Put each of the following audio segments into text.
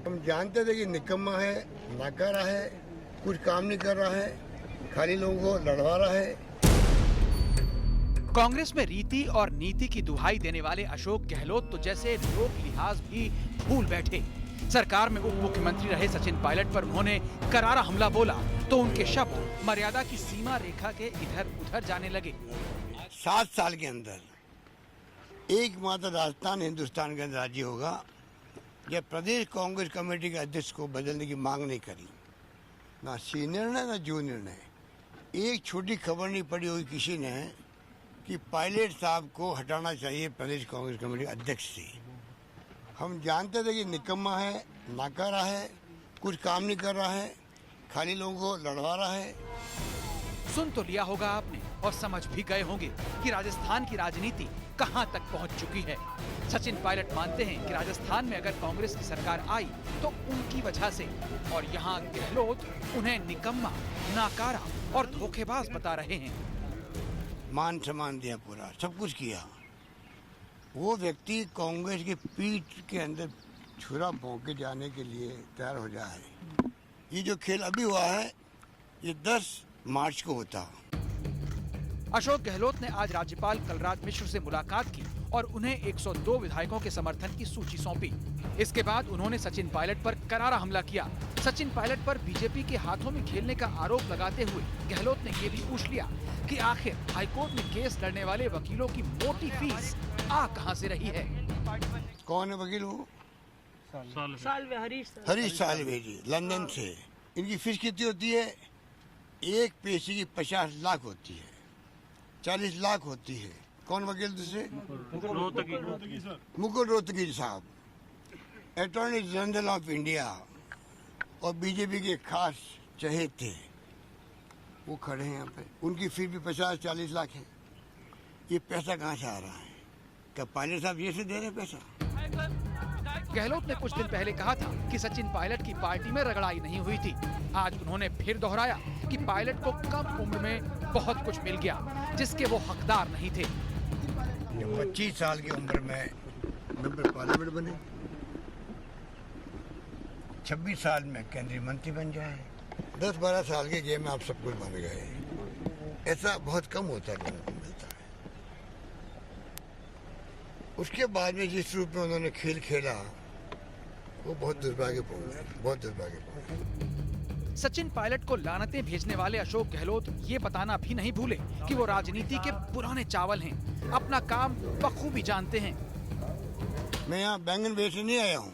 हम जानते थे कि निकम्मा है, नाकारा है, कुछ काम नहीं कर रहा है, खाली लोगों को लड़वा रहा है। कांग्रेस में रीति और नीति की दुहाई देने वाले अशोक गहलोत तो जैसे लोक लिहाज भी भूल बैठे। सरकार में उप मुख्यमंत्री रहे सचिन पायलट पर उन्होंने करारा हमला बोला तो उनके शब्द मर्यादा की सीमा रेखा के इधर उधर जाने लगे। 7 साल के अंदर एकमात्र राजस्थान हिंदुस्तान का राज्य होगा जब प्रदेश कांग्रेस कमेटी के अध्यक्ष को बदलने की मांग नहीं करी। ना सी निर्णय ना जो निर्णय, एक छोटी खबर नहीं पड़ी होगी किसी ने कि पायलट साहब को हटाना चाहिए प्रदेश कांग्रेस कमेटी अध्यक्ष से। हम जानते थे कि निकम्मा है, नाकारा है, कुछ काम नहीं कर रहा है, खाली लोगों को लड़वा रहा है। सुन तो लिया होगा आपने और समझ भी गए होंगे कि राजस्थान की राजनीति कहां तक पहुंच चुकी है। सचिन पायलट मानते हैं कि राजस्थान में अगर कांग्रेस की सरकार आई तो उनकी वजह से, और यहां गहलोत उन्हें निकम्मा, नाकारा और धोखेबाज बता रहे हैं। मान सम्मान दिया, पूरा सब कुछ किया। वो व्यक्ति कांग्रेस की पीठ के अंदर छुरा भोंक के जाने के लिए तैयार हो जाए। ये जो खेल अभी हुआ है ये 10 मार्च को होता। अशोक गहलोत ने आज राज्यपाल कलराज मिश्र से मुलाकात की और उन्हें 102 विधायकों के समर्थन की सूची सौंपी। इसके बाद उन्होंने सचिन पायलट पर करारा हमला किया। सचिन पायलट पर बीजेपी के हाथों में खेलने का आरोप लगाते हुए गहलोत ने ये भी पूछ लिया कि आखिर हाईकोर्ट में केस लड़ने वाले वकीलों की मोटी फीस आ कहां से रही है। कौन है वकील? वो हरीश साल्वे जी, लंदन से। इनकी फीस कितनी होती है? एक पेशी की 50 लाख होती है, 40 लाख होती है। कौन वकील दूसरे? मुकुल रोहतगी साहब, अटॉर्नी जनरल ऑफ इंडिया और बीजेपी के खास चहेत थे, वो खड़े हैं यहाँ पे। उनकी फीस भी 50-40 लाख है। ये पैसा कहाँ से आ रहा है? क्या पायलट साहब ये से दे रहे पैसा? गहलोत ने कुछ दिन पहले कहा था कि सचिन पायलट की पार्टी में रगड़ाई नहीं हुई थी। आज उन्होंने फिर दोहराया कि पायलट को कम उम्र में बहुत कुछ मिल गया जिसके वो हकदार नहीं थे। 25 साल की उम्र में मेंबर पार्लियामेंट बने, 26 साल में केंद्रीय मंत्री बन जाए, 10-12 साल के गेम में आप सब कुछ बन गए। ऐसा बहुत कम होता है, लोगों को मिलता है। उसके बाद में जिस रूप में उन्होंने खेल खेला वो बहुत दुर्भाग्यपूर्ण है, बहुत दुर्भाग्यपूर्ण। सचिन पायलट को लानतें भेजने वाले अशोक गहलोत ये बताना भी नहीं भूले कि वो राजनीति के पुराने चावल हैं, अपना काम बखूबी जानते हैं। मैं यहाँ बैंगन बेचने नहीं आया हूँ,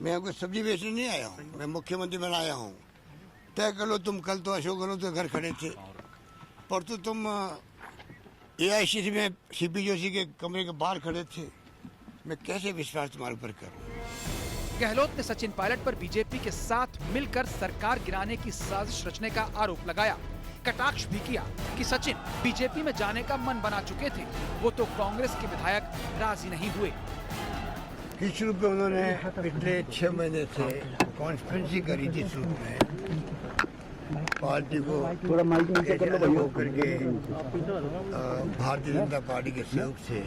मैं यहाँ कोई सब्जी बेचने नहीं आया हूँ, मैं मुख्यमंत्री बनाया हूँ। तय कर लो तुम, कल तो अशोक गहलोत के घर खड़े थे, परसों तुम AICC में CP जोशी के कमरे के बाहर खड़े थे। मैं कैसे विश्वास तुम्हारे ऊपर करूँ? गहलोत ने सचिन पायलट पर बीजेपी के साथ मिलकर सरकार गिराने की साजिश रचने का आरोप लगाया। कटाक्ष भी किया कि सचिन बीजेपी में जाने का मन बना चुके थे, वो तो कांग्रेस के विधायक राजी नहीं हुए। किस रूप में उन्होंने पिछले 6 महीने से कॉन्फ्रेंसिंग करी थी, शुरू में पार्टी को करके भारतीय जनता पार्टी के सहयोग से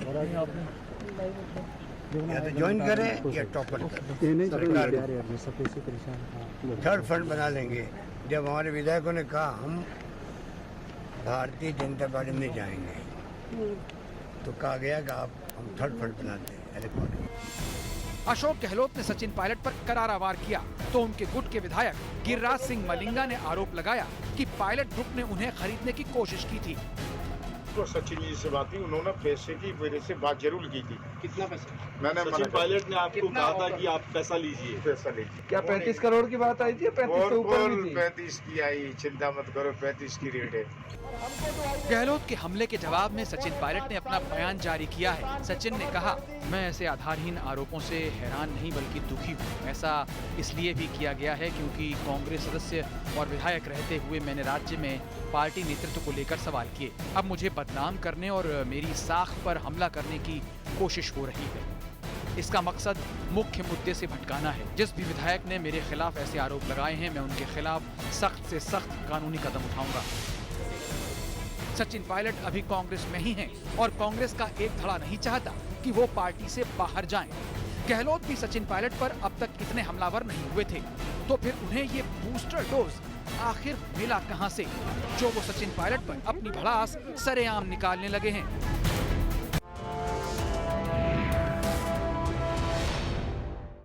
या तो ज्वाइन करें या टॉपर करें सरकार को। थर्ड फ्रंट बना लेंगे। जब हमारे विधायकों ने कहा हम भारतीय जनता पार्टी में जाएंगे तो कहा गया कि आप हम थर्ड फ्रंट बनाते हैं। अशोक गहलोत ने सचिन पायलट पर करारा वार किया तो उनके गुट के विधायक गिरिराज सिंह मलिंगा ने आरोप लगाया कि पायलट ग्रुप ने उन्हें खरीदने की कोशिश की थी। तो सचिन जी से बात हुई, उन्होंने पैसे की वजह से बात जरूर की थी। कितना पैसा? मैंने सचिन पायलट ने आपको कहा था कि आप पैसा लीजिए, पैसा लीजिए। क्या 35 करोड़ की बात आई थी? 35 से ऊपर भी थी? 35 की आई, चिंता मत करो, 35 की रेट है। गहलोत के हमले के जवाब में सचिन पायलट ने अपना बयान जारी किया है। सचिन ने कहा, मैं ऐसे आधारहीन आरोपों से हैरान नहीं बल्कि दुखी हूँ। ऐसा इसलिए भी किया गया है क्योंकि कांग्रेस सदस्य और विधायक रहते हुए मैंने राज्य में पार्टी नेतृत्व को लेकर सवाल किए। अब मुझे बदनाम करने और मेरी साख पर हमला करने की कोशिश हो रही है। इसका मकसद मुख्य मुद्दे से भटकाना है। जिस भी विधायक ने मेरे खिलाफ ऐसे आरोप लगाए हैं मैं उनके खिलाफ सख्त से सख्त कानूनी कदम उठाऊंगा। सचिन पायलट अभी कांग्रेस में ही हैं और कांग्रेस का एक धड़ा नहीं चाहता कि वो पार्टी से बाहर जाएं। गहलोत भी सचिन पायलट पर अब तक इतने हमलावर नहीं हुए थे, तो फिर उन्हें ये बूस्टर डोज आखिर मिला कहां से, जो वो सचिन पायलट पर अपनी भड़ास सरेआम निकालने लगे हैं।